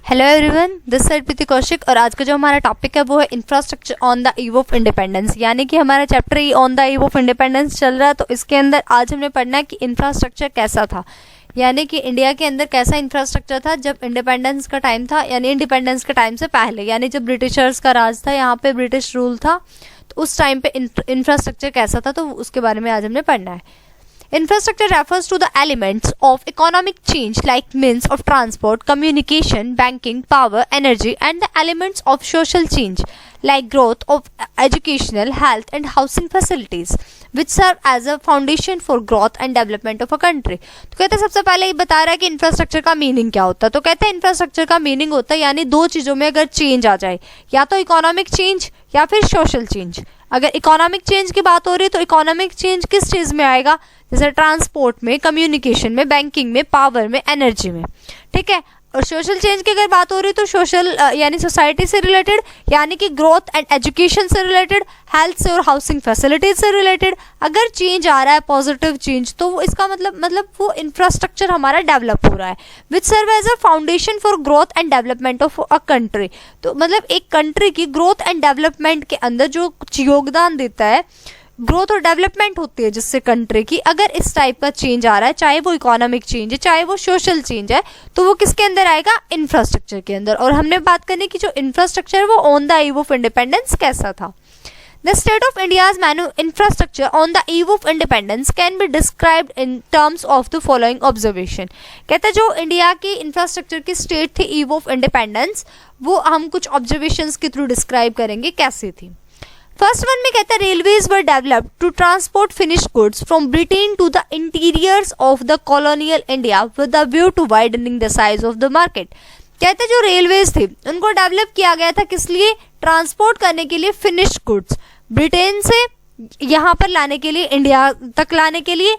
Hello everyone, this side प्रीति कौशिक। और आज का जो हमारा टॉपिक है वो है infrastructure on the eve of independence, यानी कि हमारा chapter he on the eve of independence चल रहा है। तो इसके अंदर आज हमने पढ़ना है कि इंफ्रास्ट्रक्चर कैसा था, यानी कि इंडिया के अंदर कैसा इंफ्रास्ट्रक्चर था जब इंडिपेंडेंस का टाइम था, यानी इंडिपेंडेंस के टाइम से पहले, यानी जब ब्रिटिशर्स का राज था, यहाँ पे ब्रिटिश रूल था, तो उस टाइम पे इंफ्रास्ट्रक्चर कैसा था, तो उसके बारे में आज हमने पढ़ना है। Infrastructure refers to the elements of economic change like means of transport, communication, banking, power, energy, and the elements of social change like growth of educational, health, and housing facilities, which serve as a foundation for growth and development of a country। तो कहते हैं सबसे पहले ये बता रहा है कि इंफ्रास्ट्रक्चर का मीनिंग क्या होता है। तो कहते हैं इंफ्रास्ट्रक्चर का मीनिंग होता है यानी दो चीज़ों में अगर चेंज आ जाए, या तो इकोनॉमिक चेंज या फिर सोशल चेंज। अगर इकोनॉमिक चेंज की बात हो रही है तो इकोनॉमिक चेंज किस चीज़ में आएगा, जैसे ट्रांसपोर्ट में, कम्युनिकेशन में, बैंकिंग में, पावर में, एनर्जी में, ठीक है। और सोशल चेंज की अगर बात हो रही है तो सोशल यानी सोसाइटी से रिलेटेड, यानी कि ग्रोथ एंड एजुकेशन से रिलेटेड, हेल्थ से और हाउसिंग फैसिलिटीज से रिलेटेड अगर चेंज आ रहा है, पॉजिटिव चेंज, तो वो इसका मतलब वो इंफ्रास्ट्रक्चर हमारा डेवलप हो रहा है, which serve as a foundation for growth and development of a country. तो मतलब एक कंट्री की ग्रोथ एंड डेवलपमेंट के अंदर जो योगदान देता है, ग्रोथ और डेवलपमेंट होती है जिससे कंट्री की, अगर इस टाइप का चेंज आ रहा है, चाहे वो इकोनॉमिक चेंज है, चाहे वो सोशल चेंज है, तो वो किसके अंदर आएगा, इंफ्रास्ट्रक्चर के अंदर। और हमने बात करनी कि जो इंफ्रास्ट्रक्चर है वो on the eve of independence कैसा था। The state of India's infrastructure on the eve of independence can be described in terms of the following observation। कहते हैं जो इंडिया की इंफ्रास्ट्रक्चर की स्टेट थी ईव ऑफ इंडिपेंडेंस, वो हम कुछ ऑब्जर्वेशंस के थ्रू डिस्क्राइब करेंगे कैसी थी। फर्स्ट वन में कहता है railways were developed to transport finished goods from Britain to the interiors of the colonial India with a view to widening the size of the market. कहते हैं जो रेलवेज थे उनको डेवलप किया गया था किस लिए, ट्रांसपोर्ट करने के लिए फिनिश्ड गुड्स ब्रिटेन से यहाँ पर लाने के लिए, इंडिया तक लाने के लिए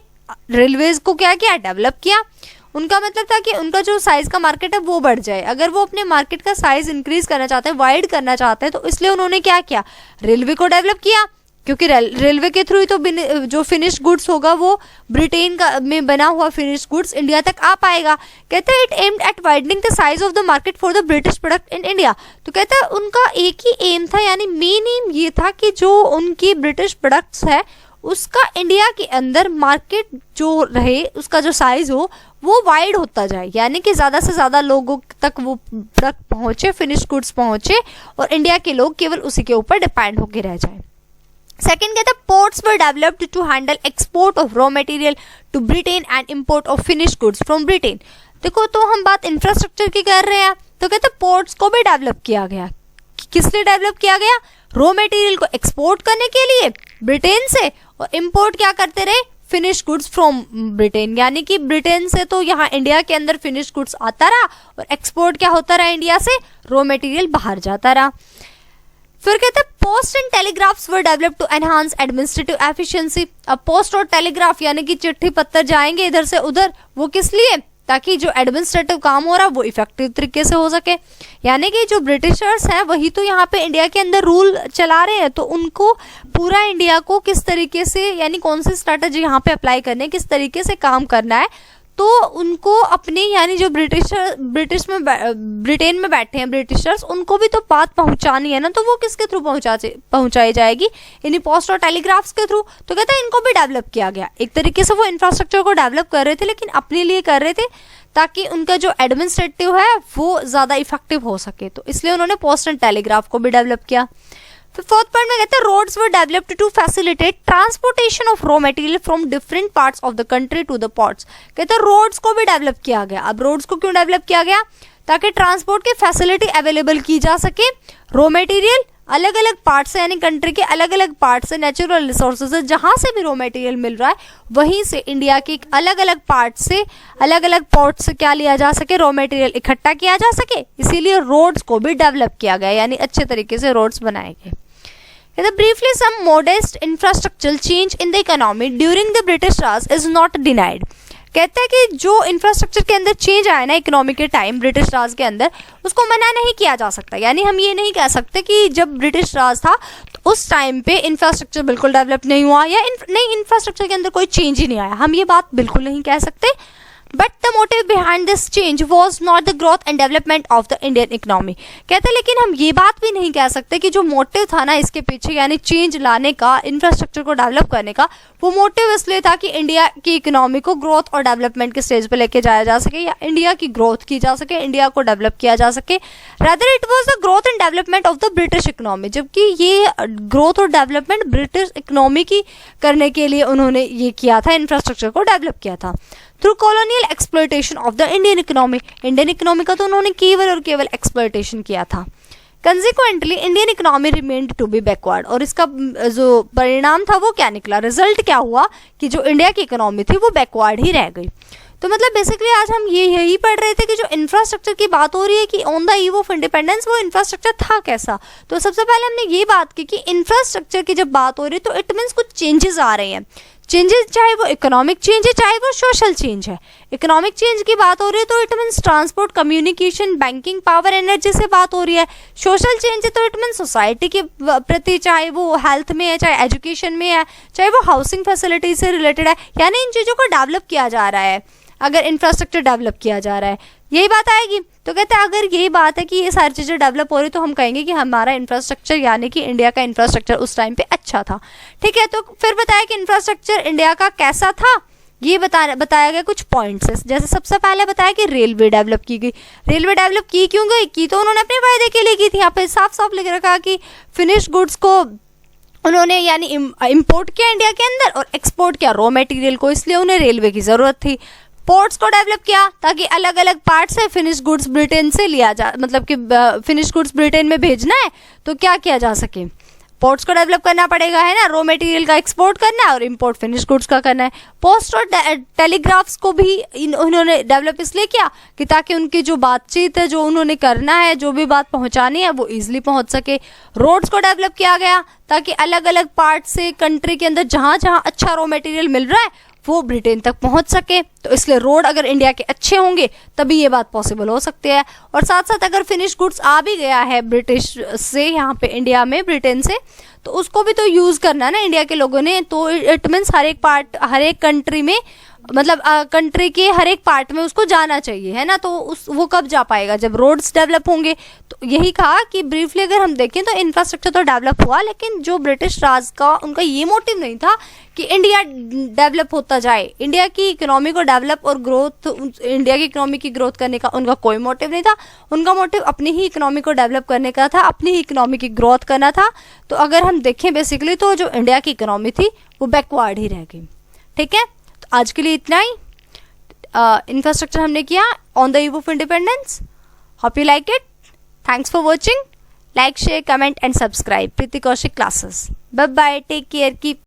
रेलवेज को क्या किया, डेवलप किया। उनका मतलब था कि उनका जो साइज का मार्केट है वो बढ़ जाए। अगर वो अपने मार्केट का साइज इंक्रीज करना चाहते हैं, वाइड करना चाहते हैं, तो इसलिए उन्होंने क्या किया, रेलवे को डेवलप किया, क्योंकि रेलवे के थ्रू ही तो जो फिनिश्ड गुड्स होगा वो ब्रिटेन का में बना हुआ फिनिश्ड गुड्स इंडिया तक आ पाएगा। कहते हैं it aimed at widening the size of the market for the British product in India. तो कहता है उनका एक ही एम था, यानी मेन एम ये था कि जो उनकी ब्रिटिश प्रोडक्ट्स है उसका इंडिया के अंदर मार्केट जो रहे, उसका जो साइज हो वो वाइड होता जाए, यानी कि ज़्यादा से ज़्यादा लोगों तक वो प्रोडक्ट पहुँचे, फिनिश्ड गुड्स पहुँचे, और इंडिया के लोग केवल उसी के ऊपर डिपेंड होकर रह जाए। सेकेंड कहता है ports were developed to handle export of raw material to Britain and import of finished goods from Britain. देखो तो हम बात इंफ्रास्ट्रक्चर की कर रहे हैं, तो कहते हैं पोर्ट्स को भी डेवलप किया गया। किस लिए डेवलप किया गया, रॉ मटेरियल को एक्सपोर्ट करने के लिए ब्रिटेन से, और इम्पोर्ट क्या करते रहे, फिनिश गुड्स फ्रॉम ब्रिटेन, यानी कि ब्रिटेन से तो यहाँ इंडिया के अंदर फिनिश गुड्स आता रहा और एक्सपोर्ट क्या होता रहा, इंडिया से रॉ मटेरियल बाहर जाता रहा। फिर कहते हैं post and telegraphs were develop to enhance administrative efficiency. अब पोस्ट और टेलीग्राफ यानी कि चिट्ठी पत्तर जाएंगे इधर से उधर, वो किस लिए, ताकि जो एडमिनिस्ट्रेटिव काम हो रहा है वो इफेक्टिव तरीके से हो सके। यानी कि जो ब्रिटिशर्स हैं वही तो यहाँ पे इंडिया के अंदर रूल चला रहे हैं, तो उनको पूरा इंडिया को किस तरीके से, यानी कौन सी स्ट्रैटेजी यहाँ पे अप्लाई करने है, किस तरीके से काम करना है, तो उनको अपने, यानी जो ब्रिटेन में बैठे हैं ब्रिटिशर्स, उनको भी तो बात पहुंचानी है ना, तो वो किसके थ्रू पहुंचाई जाएगी, इन्हीं पोस्ट और टेलीग्राफ्स के थ्रू। तो कहते हैं इनको भी डेवलप किया गया। एक तरीके से वो इंफ्रास्ट्रक्चर को डेवलप कर रहे थे, लेकिन अपने लिए कर रहे थे ताकि उनका जो एडमिनिस्ट्रेटिव है वो ज़्यादा इफेक्टिव हो सके, तो इसलिए उन्होंने पोस्ट एंड टेलीग्राफ को भी डेवलप किया। फिर फोर्थ पॉइंट में कहते हैं roads were developed to facilitate transportation of raw material from different parts of the country to the ports. कहते हैं रोड्स को भी डेवलप किया गया। अब रोड्स को क्यों डेवलप किया गया, ताकि ट्रांसपोर्ट की फैसिलिटी अवेलेबल की जा सके, रॉ मटेरियल अलग अलग पार्ट से, यानी कंट्री के अलग अलग पार्ट से, नेचुरल रिसोर्सेज से जहाँ से भी रॉ मटेरियल मिल रहा है वहीं से इंडिया के अलग अलग पार्ट से, अलग अलग पोर्ट से क्या लिया जा सके, रॉ मटेरियल इकट्ठा किया जा सके, इसीलिए रोड्स को भी डेवलप किया गया, यानी अच्छे तरीके से रोड्स बनाए गए। Briefly, some modest infrastructural change in the economy during the British Raj is not denied। कहते हैं कि जो इंफ्रास्ट्रक्चर के अंदर चेंज आया ना इकोनॉमी के टाइम ब्रिटिश राज के अंदर, उसको मना नहीं किया जा सकता। यानी हम ये नहीं कह सकते कि जब ब्रिटिश राज था तो उस टाइम पे इंफ्रास्ट्रक्चर बिल्कुल डेवलप नहीं हुआ, या नहीं इंफ्रास्ट्रक्चर के अंदर कोई चेंज ही नहीं आया, हम ये बात बिल्कुल नहीं कह सकते। But the motive behind this change was not the growth and development of the Indian economy. कहते हैं लेकिन हम ये बात भी नहीं कह सकते कि जो मोटिव था ना इसके पीछे, यानी चेंज लाने का, इंफ्रास्ट्रक्चर को डेवलप करने का, वो मोटिव इसलिए था कि इंडिया की इकोनॉमी को ग्रोथ और डेवलपमेंट के स्टेज पे लेके जाया जा सके, या इंडिया की ग्रोथ की जा सके, इंडिया को डेवलप किया जा सके। Rather it was the growth and development of the British economy, जबकि ये ग्रोथ और डेवलपमेंट ब्रिटिश इकोनॉमी की करने के लिए उन्होंने ये किया था, इंफ्रास्ट्रक्चर को डेवलप किया था। Through colonial exploitation of the Indian economy, Indian economy का तो उन्होंने केवल और केवल एक्सप्लॉयटेशन किया था। Consequently Indian economy remained to be backward, और इसका जो परिणाम था वो क्या निकला, रिजल्ट क्या हुआ कि जो इंडिया की इकोनॉमी थी वो बैकवर्ड ही रह गई। तो मतलब बेसिकली आज हम यही पढ़ रहे थे कि जो इंफ्रास्ट्रक्चर की बात हो रही है कि on the eve of independence वो इंफ्रास्ट्रक्चर था कैसा। तो सबसे पहले हमने ये बात की कि इंफ्रास्ट्रक्चर की जब बात हो रही है तो इट मीन्स कुछ चेंजेस आ रहे हैं। चेंजेस चाहे वो इकोनॉमिक चेंज है चाहे वो सोशल चेंज है। इकोनॉमिक चेंज की बात हो रही है तो it means transport, communication, banking, power, energy से बात हो रही है। सोशल चेंज है तो इट मीन्स सोसाइटी के प्रति, चाहे वो हेल्थ में है, चाहे एजुकेशन में है, चाहे वो हाउसिंग फैसिलिटी से रिलेटेड है, यानी इन चीज़ों को डेवलप किया जा रहा है। अगर इंफ्रास्ट्रक्चर डेवलप किया जा रहा है यही बात आएगी। तो कहते हैं अगर यही बात है कि ये सारी चीज़ें डेवलप हो रही तो हम कहेंगे कि हमारा इंफ्रास्ट्रक्चर यानी कि इंडिया का इंफ्रास्ट्रक्चर उस टाइम पे अच्छा था। ठीक है, तो फिर बताया कि इंफ्रास्ट्रक्चर इंडिया का कैसा था, ये बताया गया कुछ पॉइंट्स। जैसे सबसे पहले बताया कि रेलवे डेवलप की गई। रेलवे डेवलप की क्यों गई, की तो उन्होंने अपने फायदे के लिए की थी। यहाँ पे साफ साफ लिख रखा कि फिनिश गुड्स को उन्होंने यानी इम्पोर्ट किया इंडिया के अंदर और एक्सपोर्ट किया रॉ मटेरियल को, इसलिए उन्हें रेलवे की ज़रूरत थी। पोर्ट्स को डेवलप किया ताकि अलग अलग पार्ट से फिनिश गुड्स ब्रिटेन से लिया जा, मतलब कि फिनिश गुड्स ब्रिटेन में भेजना है तो क्या किया जा सके, पोर्ट्स को डेवलप करना पड़ेगा, है ना। रॉ मटेरियल का एक्सपोर्ट करना है और इंपोर्ट फिनिश गुड्स का करना है। पोस्ट और टेलीग्राफ्स को भी उन्होंने डेवलप इसलिए किया कि ताकि उनकी जो बातचीत है, जो उन्होंने करना है, जो भी बात पहुंचानी है वो इजीली पहुंच सके। रोड्स को डेवलप किया गया ताकि अलग अलग पार्ट से कंट्री के अंदर जहाँ जहाँ अच्छा रॉ मटेरियल मिल रहा है वो ब्रिटेन तक पहुंच सके। तो इसलिए रोड अगर इंडिया के अच्छे होंगे तभी ये बात पॉसिबल हो सकती है। और साथ साथ अगर फिनिश गुड्स आ भी गया है ब्रिटिश से यहाँ पे इंडिया में, ब्रिटेन से, तो उसको भी तो यूज़ करना है ना इंडिया के लोगों ने। तो इट मीन्स हर एक कंट्री में, मतलब कंट्री के हर एक पार्ट में उसको जाना चाहिए, है ना। तो वो कब जा पाएगा, जब रोड्स डेवलप होंगे। तो यही कहा कि ब्रीफली अगर हम देखें तो इंफ्रास्ट्रक्चर तो डेवलप हुआ, लेकिन जो ब्रिटिश राज का उनका ये मोटिव नहीं था कि इंडिया डेवलप होता जाए। इंडिया की इकोनॉमी को डेवलप और ग्रोथ, इंडिया की इकोनॉमी की ग्रोथ करने का उनका कोई मोटिव नहीं था। उनका मोटिव अपनी ही इकोनॉमी को डेवलप करने का था, अपनी ही इकोनॉमी की ग्रोथ करना था। तो अगर हम देखें बेसिकली तो जो इंडिया की इकोनॉमी थी वो बैकवर्ड ही रह गई। ठीक है, तो आज के लिए इतना ही। इंफ्रास्ट्रक्चर हमने किया on the eve of independence. Hope you like it. Thanks for watching. Like, share, comment and subscribe Preeti Kaushik classes. Bye bye, take care, keep